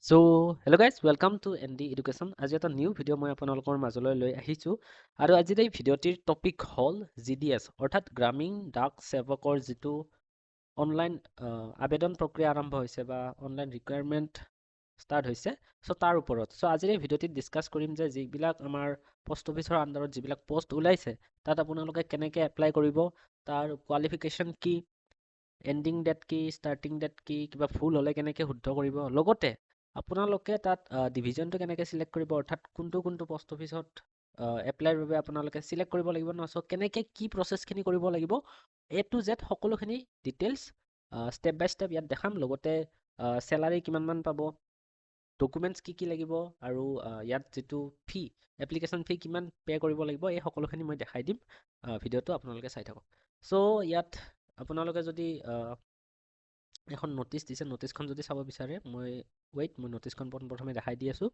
So, hello guys, welcome to ND Education. আজি এটা new video' মই আপোনালোকৰ মাজলৈ লৈ আহিছোঁ আৰু আজিৰ এই ভিডিঅ'টিৰ টপিক হ'ল GDS অৰ্থাৎ গ্ৰামীণ ডাক সেৱকৰ যিটো অনলাইন আবেদন প্ৰক্ৰিয়া আৰম্ভ হৈছে বা অনলাইন ৰিকুৱাৰমেণ্ট ষ্টাৰ্ট হৈছে সো তাৰ ওপৰত সো আজিৰ এই ভিডিঅ'টিত ডিসকাস কৰিম যে যিবিলাক আমাৰ পোষ্ট অফিচৰ আন্ডাৰত যিবিলাক পোষ্ট ওলাইছে তাত আপোনালোকে কেনেকৈ এপ্লাই কৰিব তাৰ কোৱালিফিকেশ্যন কি এণ্ডিং ডেট কি ষ্টাৰ্টিং ডেট কি কিবা ভুল হ'লে কেনেকৈ শুদ্ধ কৰিব লগতে আপোনালোকে তাত ডিভিজনটো কেনেকৈ সিলেক্ট কৰিব অৰ্থাৎ কোনটো পোষ্ট অফিচত এপ্লাইৰ বাবে আপোনালোকে সিলেক্ট কৰিব লাগিব ন সো কেনেকৈ কি প্ৰসেছখিনি কৰিব লাগিব এ টু জেড সকলোখিনি ডিটেইলছ ষ্টেপ বাই ষ্টেপ ইয়াত দেখাম লগতে চেলাৰী কিমান মান পাব ডকুমেণ্টছ কি লাগিব আৰু ইয়াত যিটো ফি এপ্লিকেশ্যন ফি কিমান পে' কৰিব লাগিব এই সকলোখিনি মই দেখাই দিম ভিডিঅ'টো আপোনালোকে চাই থাকক সো ইয়াত আপোনালোকে যদি এখন নোটিছ দিছে নোটিছখন যদি চাব বিচাৰে মই নোটিছখন প্ৰথমে দেখাই দি আছোঁ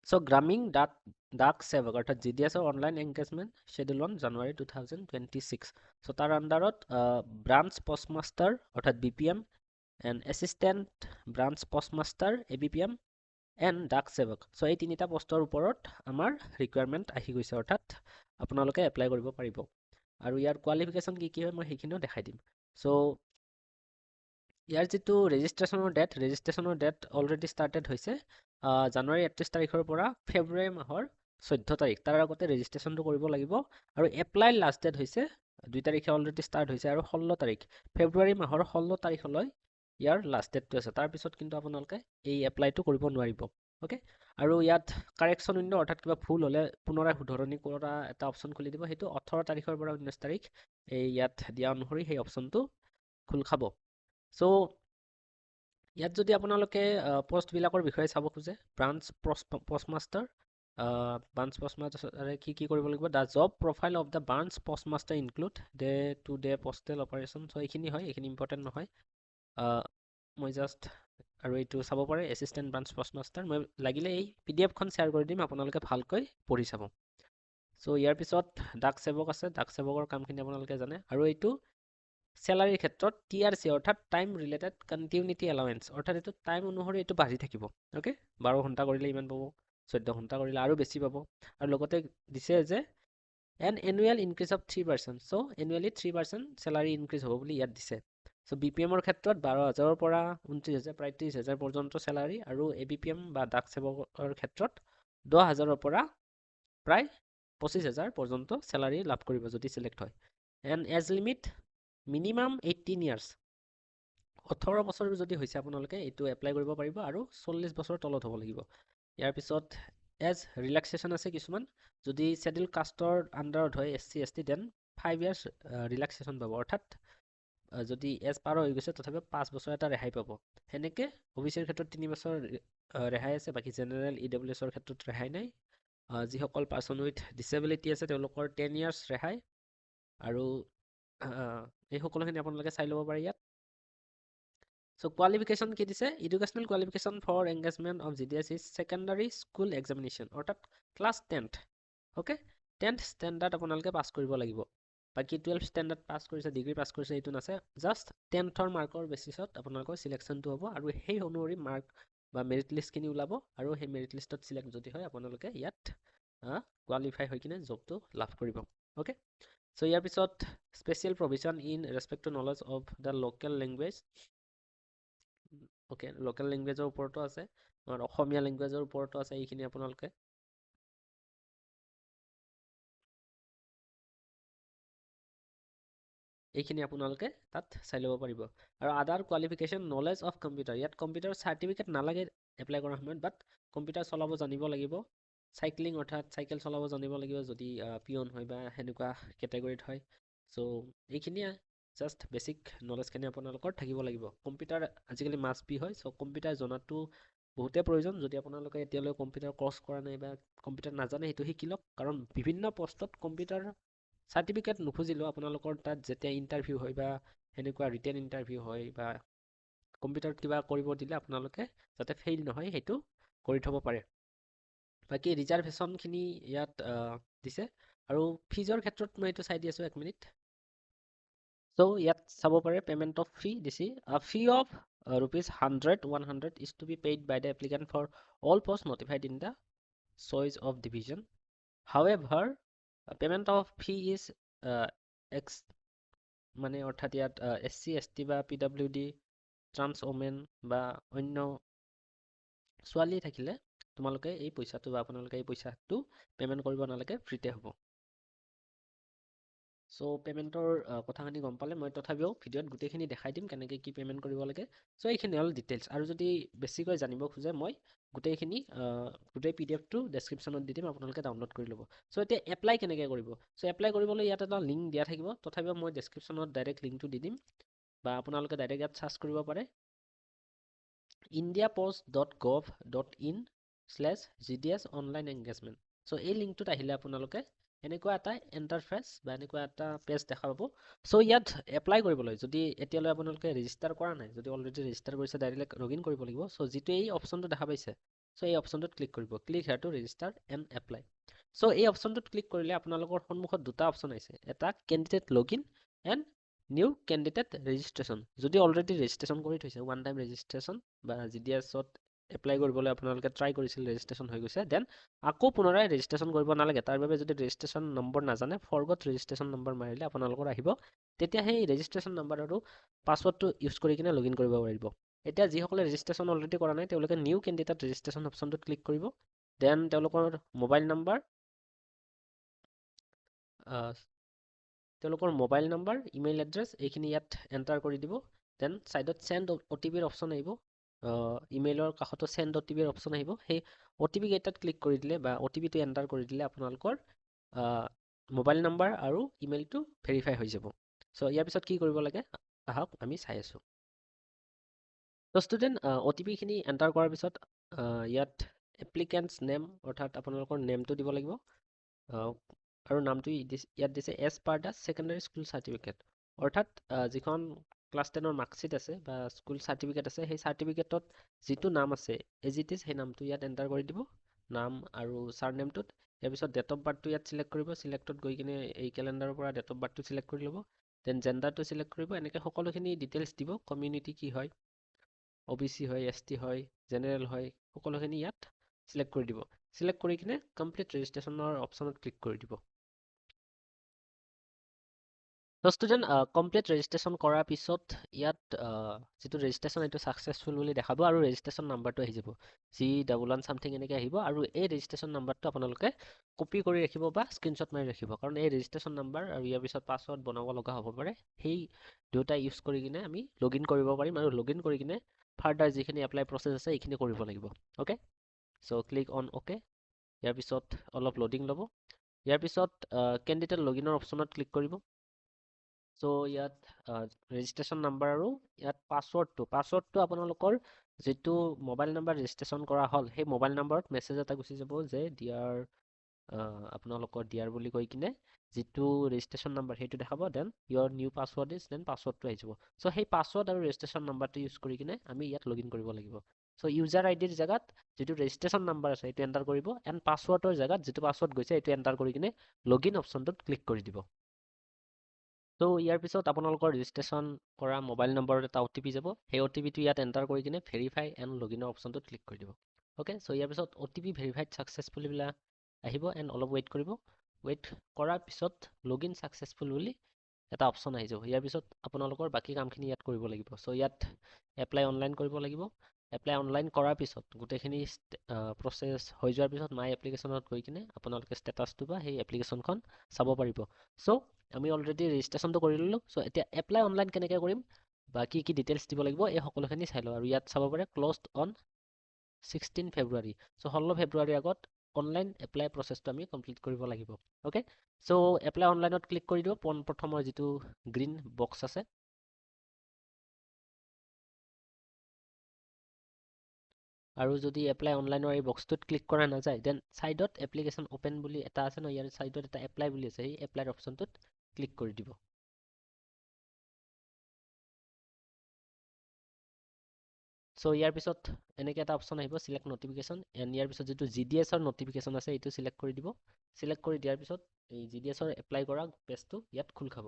সো গ্ৰামীণ ডাক সেৱক অৰ্থাৎ GDSৰ online engagement schedule on January 2026 so তাৰ আণ্ডাৰত ব্ৰাঞ্চ পোষ্টমাষ্টাৰ অৰ্থাৎ BPM and assistant branch postmaster ABPM and ডাক সেৱক সো এই তিনিটা পোষ্টৰ ওপৰত আমাৰ ৰিকুৱাৰমেণ্ট আহি গৈছে অৰ্থাৎ আপোনালোকে এপ্লাই কৰিব পাৰিব আৰু ইয়াৰ কোৱালিফিকেশ্যন কি হয় মই সেইখিনিও দেখাই দিম সো ইয়াৰ যিটো ৰেজিষ্ট্ৰেশ্যনৰ ডেট অলৰেডি ষ্টাৰ্টেড হৈছে জানুৱাৰী 31 তাৰিখৰ পৰা ফেব্ৰুৱাৰী মাহৰ 14 তাৰিখ তাৰ আগতে ৰেজিষ্ট্ৰেশ্যনটো কৰিব লাগিব আৰু এপ্লাই লাষ্ট ডেট হৈছে 2 তাৰিখে অলৰেডি ষ্টাৰ্ট হৈছে আৰু 16 তাৰিখ ফেব্ৰুৱাৰী মাহৰ 16 তাৰিখলৈ ইয়াৰ লাষ্ট ডেটটো আছে তাৰপিছত কিন্তু আপোনালোকে এই এপ্লাইটো কৰিব নোৱাৰিব অ'কে আৰু ইয়াত কাৰেকশ্যন উইণ্ড' অৰ্থাৎ কিবা ভুল হ'লে পুনৰাই শুধৰণি কৰা এটা অপশ্যন খুলি দিব সেইটো 18 তাৰিখৰ পৰা 19 তাৰিখ এই ইয়াত দিয়া অনুসৰি সেই অপশ্যনটো খোল খাব সো ইয়াত যদি আপোনালোকে পোষ্টবিলাকৰ বিষয়ে চাব খোজে ব্ৰাঞ্চ পোষ্টমাষ্টাৰ কি কৰিব লাগিব the job profile of the branch postmaster include day to day postal operation চ' এইখিনি হয় এইখিনি ইম্পৰ্টেণ্ট নহয় মই জাষ্ট আৰু এইটো চাব পাৰে এছিষ্টেণ্ট ব্ৰাঞ্চ পোষ্টমাষ্টাৰ মই লাগিলে এই PDF খন শ্বেয়াৰ কৰি দিম আপোনালোকে ভালকৈ পঢ়ি চাব চ' ইয়াৰ পিছত ডাক সেৱক আছে ডাক সেৱকৰ কামখিনি আপোনালোকে জানে আৰু এইটো চেলাৰীৰ ক্ষেত্ৰত TRC অৰ্থাৎ টাইম ৰিলেটেড কণ্টিনিউটি এলাউৱেন্স অৰ্থাৎ এইটো টাইম অনুসৰি এইটো বাঢ়ি থাকিব অ'কে 12 ঘণ্টা কৰিলে ইমান পাব 14 ঘণ্টা কৰিলে আৰু বেছি পাব আৰু লগতে দিছে যে annual increase of 3% so' annually 3% salary increase হ'ব বুলি ইয়াত দিছে চ' BPMৰ ক্ষেত্ৰত 12,000ৰ পৰা 29,000 প্ৰায় 30,000 পৰ্যন্ত চেলাৰী আৰু ABPM বা ডাক সেৱকৰ ক্ষেত্ৰত 10,000ৰ পৰা প্ৰায় 25,000 পৰ্যন্ত চেলাৰী লাভ কৰিব যদি চিলেক্ট হয় and age limit minimum 18 years 18 বছৰ যদি হৈছে আপোনালোকে এইটো এপ্লাই কৰিব পাৰিব আৰু 40 বছৰ তলত হ'ব লাগিব ইয়াৰ পিছত এজ ৰিলেক্সেশ্যন আছে কিছুমান যদি শ্বেডিউল কাষ্টৰ আণ্ডাৰত হয় SC ST then 5 years relaxation পাব অৰ্থাৎ যদি এজ পাৰ হৈ গৈছে তথাপিও 5 বছৰ এটা ৰেহাই পাব সেনেকৈ OBCৰ ক্ষেত্ৰত 3 বছৰ ৰেহাই আছে বাকী জেনেৰেল EWSৰ ক্ষেত্ৰত ৰেহাই নাই যিসকল পাৰ্চন উইথ ডিছেবিলিটি আছে তেওঁলোকৰ 10 ইয়াৰ্ছ ৰেহাই আৰু এই সকলোখিনি আপোনালোকে চাই ল'ব পাৰে ইয়াত চ' কোৱালিফিকেশ্যন কি দিছে educational qualification for engagement of GDS is secondary school examination অৰ্থাৎ class 10th okay 10th standard আপোনালোকে পাছ কৰিব লাগিব বাকী 12th ষ্টেণ্ডাৰ্ড পাছ কৰিছে ডিগ্ৰী পাছ কৰিছে এইটো নাছে জাষ্ট 10th মাৰ্কৰ বেচিছত আপোনালোকৰ চিলেকশ্যনটো হ'ব আৰু সেই অনুসৰি মাৰ্ক বা মেৰিট লিষ্টখিনি ওলাব আৰু সেই মেৰিট লিষ্টত চিলেক্ট যদি হয় আপোনালোকে ইয়াত কোৱালিফাই হৈ কিনে জবটো লাভ কৰিব অ'কে চ' ইয়াৰ পিছত special provision in respect to knowledge of the local language okay local লেংগুৱেজৰ ওপৰতো আছে আমাৰ অসমীয়া লেংগুৱেজৰ ওপৰতো আছে এইখিনি আপোনালোকে এইখিনি আপোনালোকে তাত চাই ল'ব পাৰিব আৰু আদাৰ কোৱালিফিকেশ্যন নলেজ অফ কম্পিউটাৰ ইয়াত কম্পিউটাৰ চাৰ্টিফিকেট নালাগে এপ্লাই কৰাৰ সময়ত বাট কম্পিউটাৰ চলাব জানিব লাগিব চাইক্লিং অৰ্থাৎ চাইকেল চলাব জানিব লাগিব যদি পিয়ন হয় বা সেনেকুৱা কেটেগৰীত হয় চ' এইখিনিয়ে জাষ্ট বেছিক নলেজখিনি আপোনালোকৰ থাকিব লাগিব কম্পিউটাৰ আজিকালি মাষ্ট বি হয় চ' কম্পিউটাৰ জনাটো বহুতেই প্ৰয়োজন যদি আপোনালোকে এতিয়ালৈ কম্পিউটাৰ কৰ্চ কৰা নাই বা কম্পিউটাৰ নাজানে সেইটো শিকি লওক কাৰণ বিভিন্ন পষ্টত কম্পিউটাৰ চাৰ্টিফিকেট নুখুজিলেও আপোনালোকৰ তাত যেতিয়া ইণ্টাৰভিউ হয় বা সেনেকুৱা ৰিটেন ইণ্টাৰভিউ হয় বা কম্পিউটাৰত কিবা কৰিব দিলে আপোনালোকে যাতে ফেইল নহয় সেইটো কৰি থ'ব পাৰে বাকী ৰিজাৰ্ভেশ্যনখিনি ইয়াত দিছে আৰু ফিজৰ ক্ষেত্ৰত মই এইটো চাই দি আছোঁ 1 মিনিট চ' ইয়াত চাব পাৰে পে'মেণ্ট অফ ফি দিছে fee of rupees 100 is to be paid by the applicant for all posts notified in the choice of division. However, payment of fee is ex মানে অৰ্থাৎ ইয়াত SC ST বা PWD ট্ৰান্স ওমেন বা অন্য ছোৱালী থাকিলে তোমালোকে এই পইচাটো বা আপোনালোকে এই পইচাটো পেমেন্ট কৰিব নালাগে, ফ্ৰীতে হ'ব। সো পেমেন্টৰ কথাখিনি গম পালে, মই তথাপিও ভিডিঅ'ত গোটেইখিনি দেখাই দিম কেনেকৈ কি পেমেন্ট কৰিব লাগে। সো এইখিনি হ'ল ডিটেইলছ, আৰু যদি বেছিকৈ জানিব খোজে মই গোটেইখিনি গোটেই পিডিএফটো ডেছক্ৰিপশ্যনত দি দিম, আপোনালোকে ডাউনলোড কৰি ল'ব। সো এতিয়া এপ্লাই কেনেকৈ কৰিব? সো এপ্লাই কৰিবলৈ ইয়াত এটা লিংক দিয়া থাকিব, তথাপিও মই ডেছক্ৰিপশ্যনত ডাইৰেক্ট লিংকটো দি দিম, বা আপোনালোকে ডাইৰেক্ট ইয়াত চাৰ্চ কৰিব পাৰে indiapost.gov.in/GDS অনলাইন এংগেজমেণ্ট। সো এই লিংকটোত আহিলে আপোনালোকে এনেকুৱা এটা ইণ্টাৰফেচ বা এনেকুৱা এটা পেজ দেখা পাব। সো ইয়াত এপ্লাই কৰিবলৈ যদি এতিয়ালৈ আপোনালোকে ৰেজিষ্টাৰ কৰা নাই, যদি অলৰেডি ৰেজিষ্টাৰ কৰিছে ডাইৰেক্ট লগইন কৰিব লাগিব। সো যিটো এই অপশ্যনটো দেখা পাইছে, সো এই অপশ্যনটোত ক্লিক কৰিব, click here to register and apply. So এই অপশ্যনটোত ক্লিক কৰিলে আপোনালোকৰ সন্মুখত দুটা অপশ্যন আহিছে, এটা candidate login and new candidate registration. যদি অলৰেডি ৰেজিষ্ট্ৰেশ্যন কৰি থৈছে, ওৱান টাইম ৰেজিষ্ট্ৰেশ্যন বা GDS-ত এপ্লাই কৰিবলৈ আপোনালোকে ট্ৰাই কৰিছিল, ৰেজিষ্ট্ৰেশ্যন হৈ গৈছে, দেন আকৌ পুনৰাই ৰেজিষ্ট্ৰেশ্যন কৰিব নালাগে। তাৰ বাবে যদি ৰেজিষ্ট্ৰেশ্যন নম্বৰ নাজানে, ফৰগট ৰেজিষ্ট্ৰেশ্যন নম্বৰ মাৰিলে আপোনালোকৰ আহিব, তেতিয়া সেই ৰেজিষ্ট্ৰেশ্যন নম্বৰ আৰু পাছৱৰ্ডটো ইউজ কৰি কিনে লগইন কৰিব পাৰিব। এতিয়া যিসকলে ৰেজিষ্ট্ৰেশ্যন অলৰেডি কৰা নাই, তেওঁলোকে নিউ কেণ্ডিডেট ৰেজিষ্ট্ৰেশ্যন অপশ্যনটোত ক্লিক কৰিব, দেন তেওঁলোকৰ মোবাইল নাম্বাৰ ইমেইল এড্ৰেছ এইখিনি ইয়াত এণ্টাৰ কৰি দিব। দেন ছাইডত চেণ্ড OTPৰ অপশ্যন আহিব, ইমেইলৰ কাষতো চেণ্ড OTPৰ অপশ্যন আহিব। সেই OTP কেইটাত ক্লিক কৰি দিলে বা OTPটো এণ্টাৰ কৰি দিলে আপোনালোকৰ মোবাইল নাম্বাৰ আৰু ইমেইলটো ভেৰিফাই হৈ যাব। চ' ইয়াৰ পিছত কি কৰিব লাগে আহক আমি চাই আছোঁ। ত' ষ্টুডেণ্ট OTPখিনি এণ্টাৰ কৰাৰ পিছত ইয়াত এপ্লিকেণ্টছ নেম অৰ্থাৎ আপোনালোকৰ নেমটো দিব লাগিব, আৰু নামটো ইয়াত দিছে as per the secondary school certificate, অৰ্থাৎ যিখন ক্লাছ 10ৰ মাৰ্কশ্বিট আছে বা স্কুল চাৰ্টিফিকেট আছে, সেই চাৰ্টিফিকেটত যিটো নাম আছে এজ ইট ইজ সেই নামটো ইয়াত এণ্টাৰ কৰি দিব, নাম আৰু ছাৰনেমটোত। ইয়াৰ পিছত ডেট অফ বাৰ্থটো ইয়াত চিলেক্ট কৰিব, চিলেক্টত গৈ কিনে এই কেলেণ্ডাৰৰ পৰা ডেট অফ বাৰ্থটো চিলেক্ট কৰি ল'ব, দেন জেণ্ডাৰটো চিলেক্ট কৰিব, এনেকৈ সকলোখিনি ডিটেইলছ দিব, কমিউনিটি কি হয়, OBC হয়, ST হয়, জেনেৰেল হয়, সকলোখিনি ইয়াত চিলেক্ট কৰি দিব। চিলেক্ট কৰি কিনে কমপ্লিট ৰেজিষ্ট্ৰেশ্যনৰ অপশ্যনত ক্লিক কৰি দিব। ত' ষ্টুডেণ্ট কমপ্লিট ৰেজিষ্ট্ৰেশ্যন কৰাৰ পিছত ইয়াত যিটো ৰেজিষ্ট্ৰেশ্যন এইটো ছাকচেছফুল বুলি দেখাব, আৰু ৰেজিষ্ট্ৰেশ্যন নাম্বাৰটো আহি যাব, G11 চামথিং এনেকৈ আহিব, আৰু এই ৰেজিষ্ট্ৰেশ্যন নাম্বাৰটো আপোনালোকে কপি কৰি ৰাখিব বা স্ক্ৰীনশ্বট মাৰি ৰাখিব, কাৰণ এই ৰেজিষ্ট্ৰেশ্যন নাম্বাৰ আৰু ইয়াৰ পিছত পাছৱৰ্ড বনাব লগা হ'ব পাৰে। সেই দুটা ইউজ কৰি কিনে আমি লগইন কৰিব পাৰিম, আৰু লগইন কৰি কিনে ফাৰ্ডাৰ যিখিনি এপ্লাই প্ৰচেছ আছে এইখিনি কৰিব লাগিব। Okay, so' click on okay. ইয়াৰ পিছত অলপ লোডিং ল'ব। ইয়াৰ পিছত কেণ্ডিডেট লগইনৰ অপশ্যনত ক্লিক কৰিব। চ' ইয়াত ৰেজিষ্ট্ৰেশ্যন নাম্বাৰ আৰু ইয়াত পাছৱৰ্ডটো আপোনালোকৰ যিটো মোবাইল নাম্বাৰ ৰেজিষ্ট্ৰেশ্যন কৰা হ'ল, সেই মোবাইল নাম্বাৰত মেছেজ এটা গুচি যাব যে আপোনালোকৰ দিয়াৰ বুলি কৈ কিনে যিটো ৰেজিষ্ট্ৰেশ্যন নাম্বাৰ সেইটো দেখাব, then your new password is, then পাছৱৰ্ডটো আহি যাব। চ' সেই পাছৱৰ্ড আৰু ৰেজিষ্ট্ৰেশ্যন নাম্বাৰটো ইউজ কৰি কিনে আমি ইয়াত লগইন কৰিব লাগিব। চ' ইউজাৰ আইডিৰ জেগাত যিটো ৰেজিষ্ট্ৰেশ্যন নাম্বাৰ আছে সেইটো এণ্টাৰ কৰিব, এণ্ড পাছৱৰ্ডৰ জেগাত যিটো পাছৱৰ্ড গৈছে সেইটো এণ্টাৰ কৰি কিনে লগইন অপশ্যনটোত ক্লিক কৰি দিব। ত' ইয়াৰ পিছত আপোনালোকৰ ৰেজিষ্ট্ৰেশ্যন কৰা মোবাইল নম্বৰত এটা OTP যাব, সেই OTPটো ইয়াত এণ্টাৰ কৰি কিনে ভেৰিফাই এণ্ড লগইনৰ অপশ্যনটোত ক্লিক কৰি দিব। অ'কে, চ' ইয়াৰ পিছত OTP ভেৰিফাইড ছাকচেছফুল বিলাক আহিব, এণ্ড অলপ ৱেইট কৰিব। ৱেইট কৰাৰ পিছত লগইন ছাকচেছফুল বুলি এটা অপশ্যন আহি যাব। ইয়াৰ পিছত আপোনালোকৰ বাকী কামখিনি ইয়াত কৰিব লাগিব। চ' ইয়াত এপ্লাই অনলাইন কৰিব লাগিব। এপ্লাই অনলাইন কৰাৰ পিছত গোটেইখিনি প্ৰচেছ হৈ যোৱাৰ পিছত মাই এপ্লিকেশ্যনত গৈ কিনে আপোনালোকে ষ্টেটাছটো বা সেই এপ্লিকেশ্যনখন চাব পাৰিব। চ' আমি অলৰেডি ৰেজিষ্ট্ৰেশ্যনটো কৰি ল'লোঁ। চ' এতিয়া এপ্লাই অনলাইন কেনেকৈ কৰিম বা কি কি ডিটেইলছ দিব লাগিব এই সকলোখিনি চাই লওঁ, আৰু ইয়াত চাব পাৰে ক্ল'জড অন 16 ফেব্ৰুৱাৰী। চ' 16 ফেব্ৰুৱাৰীৰ আগত অনলাইন এপ্লাই প্ৰচেছটো আমি কমপ্লিট কৰিব লাগিব। অ'কে, চ' এপ্লাই অনলাইনত ক্লিক কৰি দিব, পোনপ্ৰথমৰ যিটো গ্ৰীণ বক্স আছে। আৰু যদি এপ্লাই অনলাইনৰ এই বক্সটোত ক্লিক কৰা নাযায়, দেন ছাইডত এপ্লিকেশ্যন অ'পেন বুলি এটা আছে ন, ইয়াৰ ছাইডত এটা এপ্লাই বুলি আছে, সেই এপ্লাইৰ অপশ্যনটোত ক্লিক কৰি দিব। চ' ইয়াৰ পিছত এনেকৈ এটা অপশ্যন আহিব, চিলেক্ট নটিফিকেশ্যন, এণ্ড ইয়াৰ পিছত যিটো GDSৰ নটিফিকেশ্যন আছে এইটো চিলেক্ট কৰি দিব। চিলেক্ট কৰি দিয়াৰ পিছত এই GDSৰ এপ্লাই কৰা পেজটো ইয়াত খোল খাব।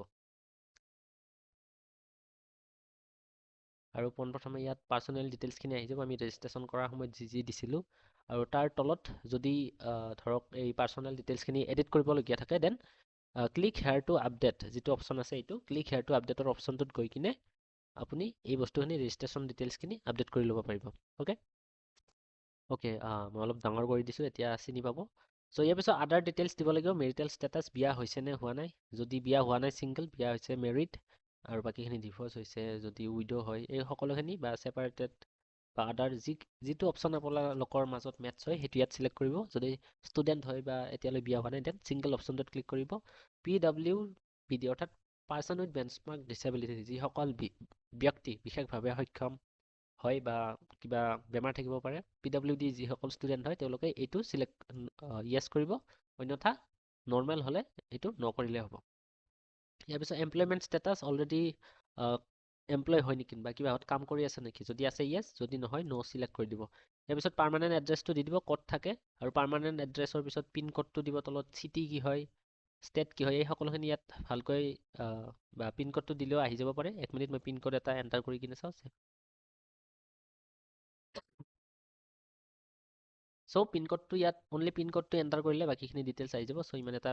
আৰু পোনপ্ৰথমে ইয়াত পাৰ্চনেল ডিটেইলছখিনি আহি যাব আমি ৰেজিষ্ট্ৰেশ্যন কৰাৰ সময়ত যি যি দিছিলোঁ আৰু তাৰ তলত যদি ধৰক এই পাৰ্চনেল ডিটেইলছখিনি এডিট কৰিবলগীয়া থাকে then click here to update যিটো অপশ্যন আছে এইটো ক্লিক হেয়াৰ টু আপডেটৰ অপশ্যনটোত গৈ কিনে আপুনি এই বস্তুখিনি ৰেজিষ্ট্ৰেশ্যন ডিটেইলছখিনি আপডেট কৰি ল'ব পাৰিব অ'কে অ'কে মই অলপ ডাঙৰ কৰি দিছোঁ এতিয়া চিনি পাব চ' ইয়াৰ পিছত আদাৰ ডিটেইলছ দিব লাগিব মেৰিটেল ষ্টেটাছ বিয়া হৈছে নে হোৱা নাই যদি বিয়া হোৱা নাই ছিংগল বিয়া হৈছে মেৰিড আৰু বাকীখিনি ডিভৰ্চ হৈছে যদি উইড' হয় এই সকলোখিনি বা ছেপাৰেটেড বা আদাৰ যিটো অপশ্যন আপোনালোকৰ মাজত মেটচ হয় সেইটো ইয়াত চিলেক্ট কৰিব যদি ষ্টুডেণ্ট হয় বা এতিয়ালৈ বিয়া হোৱা নাই দেন ছিংগল অপশ্যনটোত ক্লিক কৰিব PWBD অৰ্থাৎ পাৰ্চন উইথ বেঞ্চমাৰ্ক ডিছেবিলিটি যিসকল ব্যক্তি বিশেষভাৱে সক্ষম হয় বা কিবা বেমাৰ থাকিব পাৰে PWD যিসকল ষ্টুডেণ্ট হয় তেওঁলোকে এইটো চিলেক্ট য়েছ কৰিব অন্যথা নৰ্মেল হ'লে এইটো নকৰিলে হ'ব ইয়াৰ পিছত এমপ্লয়মেণ্ট ষ্টেটাছ অলৰেডি এমপ্লয় হয় নেকি বা কিবাহত কাম কৰি আছে নেকি যদি আছে য়েছ যদি নহয় ন' চিলেক্ট কৰি দিব ইয়াৰ পিছত পাৰ্মানেণ্ট এড্ৰেছটো দি দিব ক'ত থাকে আৰু পাৰ্মানেণ্ট এড্ৰেছৰ পিছত পিন ক'ডটো দিব তলত চিটি কি হয় ষ্টেট কি হয় এই সকলোখিনি ইয়াত ভালকৈ বা পিন ক'ডটো দিলেও আহি যাব পাৰে 1 মিনিট মই পিন ক'ড এটা এণ্টাৰ কৰি কিনে চাওঁ চ' পিন ক'ডটো ইয়াত অনলি পিন ক'ডটো এণ্টাৰ কৰিলে বাকীখিনি ডিটেইলছ আহি যাব চ' ইমান এটা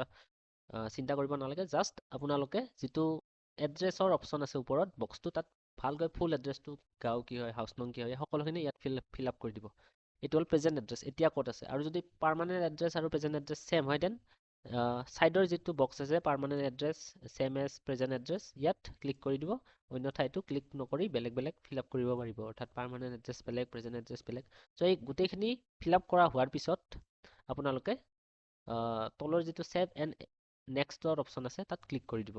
চিন্তা কৰিব নালাগে জাষ্ট আপোনালোকে যিটো এড্ৰেছৰ অপশ্যন আছে ওপৰত বক্সটো তাত ভালকৈ ফুল এড্ৰেছটো গাঁও কি হয় হাউচ নং কি হয় সকলোখিনি ইয়াত ফিল আপ কৰি দিব এইটো হ'ল প্ৰেজেণ্ট এড্ৰেছ এতিয়া ক'ত আছে আৰু যদি পাৰ্মানেণ্ট এড্ৰেছ আৰু প্ৰেজেণ্ট এড্ৰেছ ছেম হয় দেন ছাইডৰ যিটো বক্স আছে permanent address same as present address ইয়াত ক্লিক কৰি দিব অন্যথা এইটো ক্লিক নকৰি বেলেগ বেলেগ ফিল আপ কৰিব পাৰিব অৰ্থাৎ পাৰ্মানেণ্ট এড্ৰেছ বেলেগ প্ৰেজেণ্ট এড্ৰেছ বেলেগ চ' এই গোটেইখিনি ফিল আপ কৰা হোৱাৰ পিছত আপোনালোকে তলৰ যিটো ছেভ এণ্ড নেক্সটৰ অপশ্যন আছে তাত ক্লিক কৰি দিব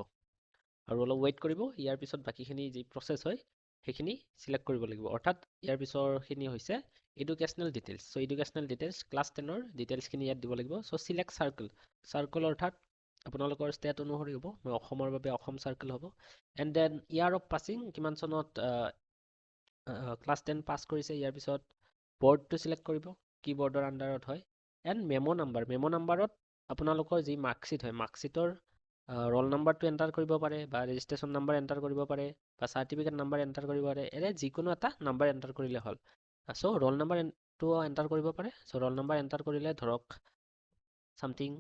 আৰু অলপ ৱেইট কৰিব ইয়াৰ পিছত বাকীখিনি যি প্ৰচেছ হয় সেইখিনি চিলেক্ট কৰিব লাগিব অৰ্থাৎ ইয়াৰ পিছৰখিনি হৈছে এডুকেশ্যনেল ডিটেইলছ চ' এডুকেশ্যনেল ডিটেইলছ ক্লাছ 10ৰ ডিটেইলছখিনি ইয়াত দিব লাগিব চ' চিলেক্ট চাৰ্কল অৰ্থাৎ আপোনালোকৰ ষ্টেট অনুসৰি হ'ব মই অসমৰ বাবে অসম চাৰ্কল হ'ব and then year of passing কিমান চনত ক্লাছ 10 পাছ কৰিছে ইয়াৰ পিছত বৰ্ডটো চিলেক্ট কৰিব কি বৰ্ডৰ আণ্ডাৰত হয় এণ্ড মেম' নাম্বাৰত আপোনালোকৰ যি মাৰ্কশ্বিট হয় মাৰ্কশ্বিটৰ ৰোল নাম্বাৰটো এণ্টাৰ কৰিব পাৰে বা ৰেজিষ্ট্ৰেশ্যন নাম্বাৰ এণ্টাৰ কৰিব পাৰে বা চাৰ্টিফিকেট নাম্বাৰ এণ্টাৰ কৰিব পাৰে এনে যিকোনো এটা নাম্বাৰ এণ্টাৰ কৰিলে হ'ল চ' ৰোল নাম্বাৰটো এণ্টাৰ কৰিব পাৰে চ' ৰোল নাম্বাৰ এণ্টাৰ কৰিলে ধৰক চামথিং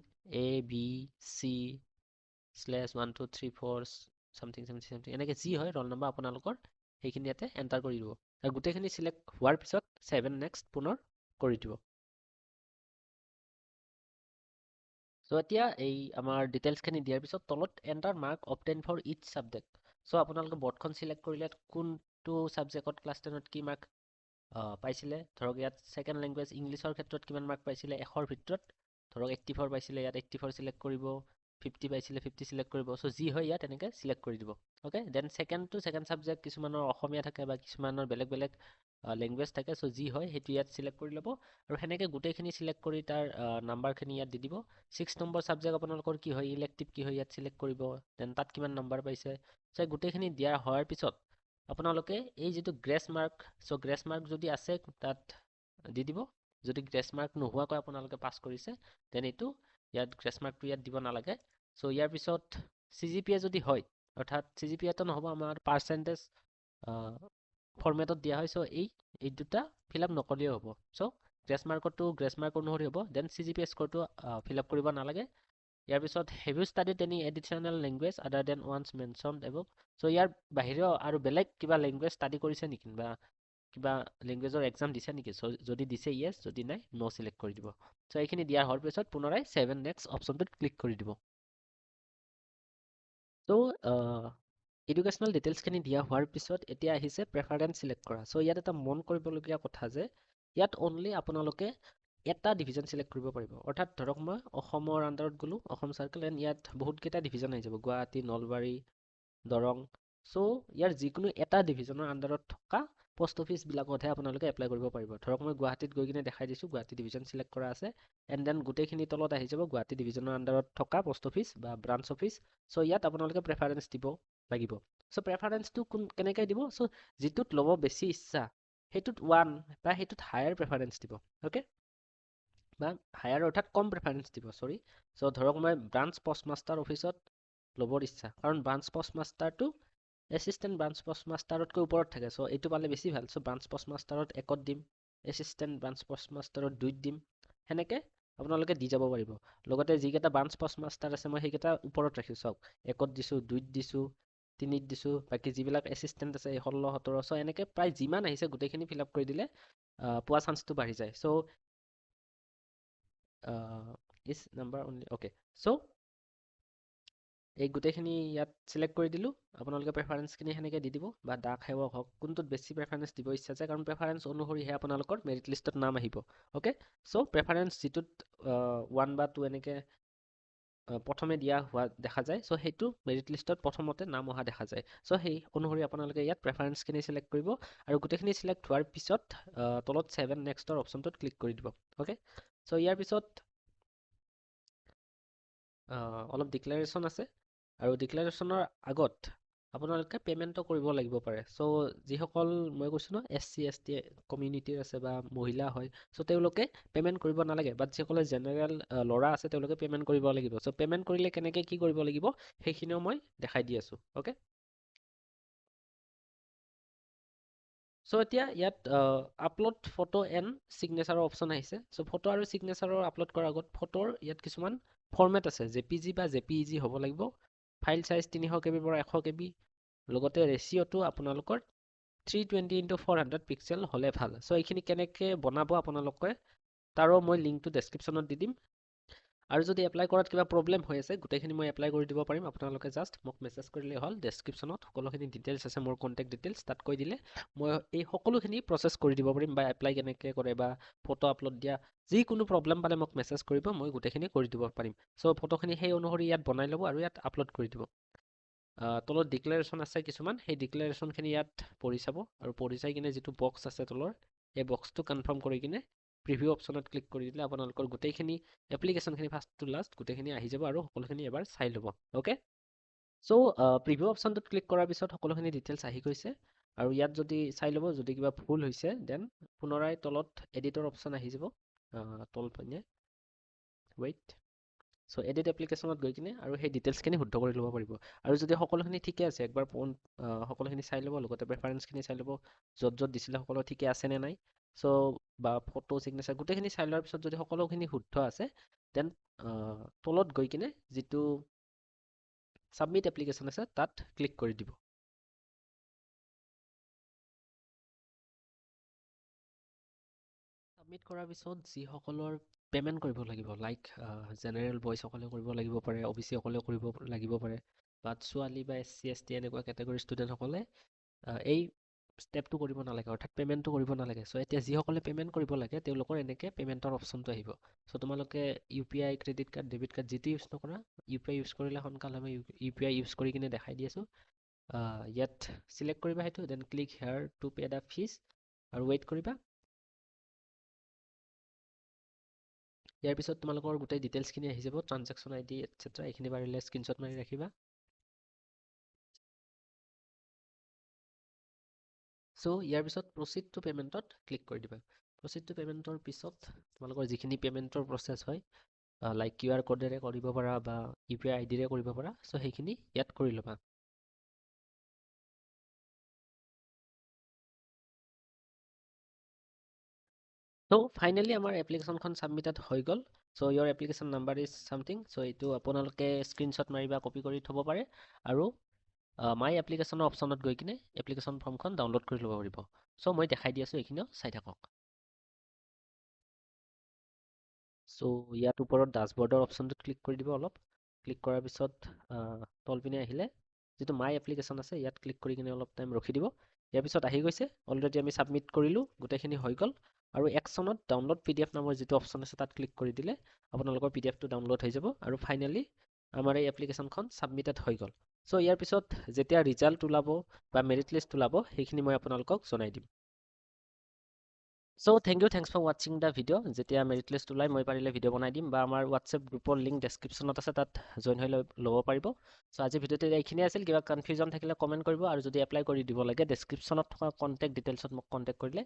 ABC/1 2 3 4 চামথিং এনেকৈ যি হয় ৰোল নাম্বাৰ আপোনালোকৰ সেইখিনি ইয়াতে এণ্টাৰ কৰি দিব আৰু গোটেইখিনি চিলেক্ট হোৱাৰ পিছত 7 নেক্সট পুনৰ কৰি দিব চ' এতিয়া এই আমাৰ ডিটেইলছখিনি দিয়াৰ পিছত তলত enter mark obtain for each subject so' আপোনালোকে বৰ্ডখন চিলেক্ট কৰিলে কোনটো ছাবজেক্টত ক্লাছ 10ত কি মাৰ্ক পাইছিলে ধৰক ইয়াত ছেকেণ্ড লেংগুৱেজ ইংলিছৰ ক্ষেত্ৰত কিমান মাৰ্ক পাইছিলে 100ৰ ভিতৰত ধৰক 84 পাইছিলে ইয়াত 84 চিলেক্ট কৰিব 50 পাইছিলে 50 চিলেক্ট কৰিব চ' যি হয় ইয়াত এনেকৈ চিলেক্ট কৰি দিব অ'কে দেন ছেকেণ্ড ছাবজেক্ট কিছুমানৰ অসমীয়া থাকে বা কিছুমানৰ বেলেগ বেলেগ লেংগুৱেজ থাকে চ' যি হয় সেইটো ইয়াত চিলেক্ট কৰি ল'ব আৰু সেনেকৈ গোটেইখিনি চিলেক্ট কৰি তাৰ নাম্বাৰখিনি ইয়াত দি দিব 6 নম্বৰ ছাবজেক্ট আপোনালোকৰ কি হয় ইলেক্টিভ কি হয় ইয়াত চিলেক্ট কৰিব দেন তাত কিমান নাম্বাৰ পাইছে চ' গোটেইখিনি দিয়া হোৱাৰ পিছত আপোনালোকে এই যিটো গ্ৰেছ মাৰ্ক চ' গ্ৰেছ মাৰ্ক যদি আছে তাত দি দিব যদি গ্ৰেছ মাৰ্ক নোহোৱাকৈ আপোনালোকে পাছ কৰিছে দেন এইটো ইয়াত গ্ৰেছ মাৰ্কটো ইয়াত দিব নালাগে চ' ইয়াৰ পিছত CGPA যদি হয় অৰ্থাৎ CGPAটো নহ'ব আমাৰ পাৰ্চেণ্টেজ ফৰ্মেটত দিয়া হয় চ' এই দুটা ফিল আপ নকৰিলেও হ'ব চ' গ্ৰেছ মাৰ্ক অনুসৰি হ'ব দেন CGPA স্ক'ৰটো ফিল আপ কৰিব নালাগে ইয়াৰ পিছত have you studied any additional language other than ones mentioned above so' ইয়াৰ বাহিৰেও আৰু বেলেগ কিবা লেংগুৱেজ ষ্টাডি কৰিছে নেকি বা কিবা লেংগুৱেজৰ এক্সাম দিছে নেকি চ' যদি দিছে য়েছ যদি নাই ন' চিলেক্ট কৰি দিব চ' এইখিনি দিয়াৰ হোৱাৰ পিছত পুনৰাই 7 নেক্সট অপশ্যনটোত ক্লিক কৰি দিব চ' এডুকেশ্যনেল ডিটেইলছখিনি দিয়া হোৱাৰ পিছত এতিয়া আহিছে প্ৰেফাৰেঞ্চ চিলেক্ট কৰা চ' ইয়াত এটা মন কৰিবলগীয়া কথা যে ইয়াত অনলি আপোনালোকে এটা ডিভিজন চিলেক্ট কৰিব পাৰিব অৰ্থাৎ ধৰক মই অসমৰ আণ্ডাৰত গ'লোঁ অসম চাৰ্কেল এণ্ড ইয়াত বহুতকেইটা ডিভিজন আহি যাব গুৱাহাটী নলবাৰী দৰং চ' ইয়াৰ যিকোনো এটা ডিভিজনৰ আণ্ডাৰত থকা পোষ্ট অফিচবিলাকতহে আপোনালোকে এপ্লাই কৰিব পাৰিব ধৰক মই গুৱাহাটীত গৈ কিনে দেখাই দিছোঁ গুৱাহাটী ডিভিজন চিলেক্ট কৰা আছে এণ্ড দেন গোটেইখিনি তলত আহি যাব গুৱাহাটী ডিভিজনৰ আণ্ডাৰত থকা পোষ্ট অফিচ বা ব্ৰাঞ্চ অফিচ চ' ইয়াত আপোনালোকে প্ৰেফাৰেঞ্চ দিব লাগিব চ' প্ৰেফাৰেঞ্চটো কেনেকৈ দিব চ' যিটোত ল'ব বেছি ইচ্ছা সেইটোত 1 বা সেইটোত হায়াৰ প্ৰেফাৰেঞ্চ দিব অ'কে বা হায়াৰ অৰ্থাৎ কম প্ৰেফাৰেঞ্চ দিব চৰি চ' ধৰক মই ব্ৰাঞ্চ পষ্টমাষ্টাৰ অফিচত ল'বৰ ইচ্ছা কাৰণ ব্ৰাঞ্চ পষ্টমাষ্টাৰটো এছিষ্টেণ্ট ব্ৰাঞ্চ পষ্টমাষ্টাৰতকৈ ওপৰত থাকে, চ' এইটো পালে বেছি ভাল। চ' ব্ৰাঞ্চ পষ্টমাষ্টাৰত 1ত দিম, এছিষ্টেণ্ট ব্ৰাঞ্চ পষ্টমাষ্টাৰত 2ত দিম, সেনেকে আপোনালোকে দি যাব পাৰিব। লগতে যিকেইটা ব্ৰাঞ্চ পষ্টমাষ্টাৰ আছে মই সেইকেইটা ওপৰত ৰাখিছোঁ। চাওক 1ত দিছোঁ, 2ত দিছোঁ, 3ত দিছোঁ, বাকী যিবিলাক এছিষ্টেণ্ট আছে 16, 17, চ' এনেকে প্ৰায় যিমান আহিছে গোটেইখিনি ফিল আপ কৰি দিলে পোৱা চান্সটো বাঢ়ি যায়। চ' ইজ নাম্বাৰ অনলি অ'কে। চ' এই গোটেইখিনি ইয়াত চিলেক্ট কৰি দিলোঁ। আপোনালোকে প্ৰেফাৰেঞ্চখিনি সেনেকৈ দি দিব, বা ডাক সেৱক হওক, কোনটোত বেছি প্ৰেফাৰেঞ্চ দিব ইচ্ছা যায়, কাৰণ প্ৰেফাৰেঞ্চ অনুসৰিহে আপোনালোকৰ মেৰিট লিষ্টত নাম আহিব। অ'কে, চ' প্ৰেফাৰেঞ্চ যিটোত 1 বা 2 এনেকৈ প্ৰথমে দিয়া হোৱা দেখা যায়, চ' সেইটো মেৰিট লিষ্টত প্ৰথমতে নাম অহা দেখা যায়। চ' সেই অনুসৰি আপোনালোকে ইয়াত প্ৰেফাৰেঞ্চখিনি চিলেক্ট কৰিব, আৰু গোটেইখিনি চিলেক্ট হোৱাৰ পিছত তলত 7 নেক্সটৰ অপশ্যনটোত ক্লিক কৰি দিব। অ'কে, চ' ইয়াৰ পিছত অলপ ডিক্লেৰেশ্যন আছে, আৰু ডিক্লেৰেশ্যনৰ আগত আপোনালোকে পে'মেণ্টটো কৰিব লাগিব পাৰে। চ' যিসকল মই কৈছোঁ ন SC/ST কমিউনিটিৰ আছে বা মহিলা হয়, চ' তেওঁলোকে পে'মেণ্ট কৰিব নালাগে, বাট যিসকলে জেনেৰেল ল'ৰা আছে তেওঁলোকে পে'মেণ্ট কৰিব লাগিব। চ' পে'মেণ্ট কৰিলে কেনেকৈ কি কৰিব লাগিব সেইখিনিও মই দেখাই দি আছোঁ। অ'কে, চ' এতিয়া ইয়াত আপলোড ফটো এণ্ড ছিগনেচাৰৰ অপশ্যন আহিছে। চ' ফটো আৰু ছিগনেচাৰৰ আপলোড কৰাৰ আগত ফটোৰ ইয়াত কিছুমান ফৰ্মেট আছে, JPG বা JPEG হ'ব লাগিব। ফাইল চাইজ 300 KB পৰা 100 KB, লগতে ৰেচিঅ'টো আপোনালোকৰ 320x400 পিক্সেল হ'লে ভাল। চ' এইখিনি কেনেকৈ বনাব আপোনালোকে তাৰো মই লিংকটো ডেছক্ৰিপশ্যনত দি দিম। আৰু যদি এপ্লাই কৰাত কিবা প্ৰব্লেম হৈ আছে, গোটেইখিনি মই এপ্লাই কৰি দিব পাৰিম। আপোনালোকে জাষ্ট মোক মেছেজ কৰিলে হ'ল। ডেছক্ৰিপশ্যনত সকলোখিনি ডিটেইলছ আছে, মোৰ কণ্টেক্ট ডিটেইলছ, তাত কৈ দিলে মই এই সকলোখিনি প্ৰচেছ কৰি দিব পাৰিম, বা এপ্লাই কেনেকৈ কৰে বা ফটো আপলোড দিয়া যিকোনো প্ৰব্লেম পালে মোক মেছেজ কৰিব, মই গোটেইখিনি কৰি দিব পাৰিম। চ' ফটোখিনি সেই অনুসৰি ইয়াত বনাই ল'ব আৰু ইয়াত আপলোড কৰি দিব। তলত ডিক্লেৰেশ্যন আছে কিছুমান, সেই ডিক্লেৰেশ্যনখিনি ইয়াত পঢ়ি চাব, আৰু পঢ়ি চাই কিনে যিটো বক্স আছে তলৰ, এই বক্সটো কনফাৰ্ম কৰি কিনে প্ৰিভিউ অপশ্যনত ক্লিক কৰি দিলে আপোনালোকৰ গোটেইখিনি এপ্লিকেশ্যনখিনি ফাৰ্ষ্ট টু লাষ্ট গোটেইখিনি আহি যাব, আৰু সকলোখিনি এবাৰ চাই ল'ব। অ'কে, চ' প্ৰিভিউ অপশ্যনটোত ক্লিক কৰাৰ পিছত সকলোখিনি ডিটেইলছ আহি গৈছে, আৰু ইয়াত যদি চাই ল'ব যদি কিবা ভুল হৈছে, দেন পুনৰাই তলত এডিটৰ অপশ্যন আহি যাব তলপিনে, ৱেইট। চ' এডিট এপ্লিকেশ্যনত গৈ কিনে আৰু সেই ডিটেইলছখিনি শুদ্ধ কৰি ল'ব পাৰিব। আৰু যদি সকলোখিনি ঠিকে আছে, একবাৰ সকলোখিনি চাই ল'ব, লগতে প্ৰেফাৰেঞ্চখিনি চাই ল'ব, য'ত য'ত দিছিলে সকলো ঠিকে আছে নে নাই। চ' বা ফটো ছিগনেচাৰ গোটেইখিনি চাই লোৱাৰ পিছত যদি সকলোখিনি শুদ্ধ আছে, দেন তলত গৈ কিনে যিটো ছাবমিট এপ্লিকেশ্যন আছে তাত ক্লিক কৰি দিব। ছাবমিট কৰাৰ পিছত যিসকলৰ পে'মেণ্ট কৰিব লাগিব, লাইক জেনেৰেল বয়সকলে কৰিব লাগিব পাৰে, OBC সকলেও কৰিব লাগিব পাৰে, বাট ছোৱালী বা SC/ST এনেকুৱা কেটেগৰী ষ্টুডেণ্টসকলে এই ষ্টেপটো কৰিব নালাগে, অৰ্থাৎ পে'মেণ্টটো কৰিব নালাগে। চ' এতিয়া যিসকলে পে'মেণ্ট কৰিব লাগে তেওঁলোকৰ এনেকৈ পে'মেণ্টৰ অপশ্যনটো আহিব। চ' তোমালোকে UPI, credit card, debit card যিটো ইউজ নকৰা, UPI ইউজ কৰিলে সোনকালে আমি UPI ইউজ কৰি কিনে দেখাই দি আছোঁ। ইয়াত চিলেক্ট কৰিবা সেইটো, then click here to pay the fees, আৰু ৱেইট কৰিবা। ইয়াৰ পিছত তোমালোকৰ গোটেই ডিটেইলছখিনি আহি যাব, ট্ৰানজেকশ্যন ID এটচেট্ৰা, এইখিনি পাৰিলে স্ক্ৰীনশ্বট মাৰি ৰাখিবা। চ' ইয়াৰ পিছত প্ৰচিড টু পে'মেণ্টত ক্লিক কৰি দিবা। প্ৰচিড টু পে'মেণ্টৰ পিছত তোমালোকৰ যিখিনি পে'মেণ্টৰ প্ৰচেছ হয়, লাইক QR ক'ডেৰে কৰিব পাৰা বা UPI IDৰে কৰিব পাৰা, চ' সেইখিনি ইয়াত কৰি ল'বা। চ' ফাইনেলি আমাৰ এপ্লিকেশ্যনখন ছাবমিটেড হৈ গ'ল। চ' ইয়ৰ এপ্লিকেশ্যন নাম্বাৰ ইজ ছামথিং, চ' এইটো আপোনালোকে স্ক্ৰীনশ্বট মাৰি বা কপি কৰি থ'ব পাৰে, আৰু মাই এপ্লিকেশ্যনৰ অপশ্যনত গৈ কিনে এপ্লিকেশ্যন ফৰ্মখন ডাউনলোড কৰি ল'ব পাৰিব। চ' মই দেখাই দি আছোঁ, এইখিনিও চাই থাকক। চ' ইয়াত ওপৰত ডাছবৰ্ডৰ অপশ্যনটোত ক্লিক কৰি দিব অলপ। ক্লিক কৰাৰ পিছত তলপিনে আহিলে যিটো মাই এপ্লিকেশ্যন আছে ইয়াত ক্লিক কৰি কিনে অলপ টাইম ৰখি দিব। ইয়াৰ পিছত আহি গৈছে, অলৰেডি আমি ছাবমিট কৰিলোঁ, গোটেইখিনি হৈ গ'ল। আৰু একশ্যনত ডাউনলোড PDF নামৰ যিটো অপশ্যন আছে তাত ক্লিক কৰি দিলে আপোনালোকৰ PDFটো ডাউনলোড হৈ যাব, আৰু ফাইনেলি আমাৰ এই এপ্লিকেশ্যনখন ছাবমিটেড হৈ গ'ল। চ' ইয়াৰ পিছত যেতিয়া ৰিজাল্ট ওলাব বা মেৰিট লিষ্ট ওলাব, সেইখিনি মই আপোনালোকক জনাই দিম। চ' থেংকছ ফৰ ৱাচিং দ্য ভিডিঅ'। যেতিয়া মেৰিট লিষ্ট ওলাই মই পাৰিলে ভিডিঅ' বনাই দিম, বা আমাৰ হোৱাটছএপ গ্ৰুপৰ লিংক ডেছক্ৰিপশ্যনত আছে, তাত জইন হৈ ল'ব পাৰিব। চ' আজিৰ ভিডিঅ'টো এইখিনিয়ে আছিল। কিবা কনফিউজন থাকিলে কমেণ্ট কৰিব, আৰু যদি এপ্লাই কৰি দিব লাগে ডেছক্ৰিপশ্যনত থকা কণ্টেক্ট ডিটেইলছত মোক কণ্টেক্ট কৰিলে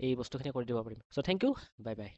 এই বস্তুখিনি কৰি দিব পাৰিম। চ' থেংক ইউ, বাই বাই।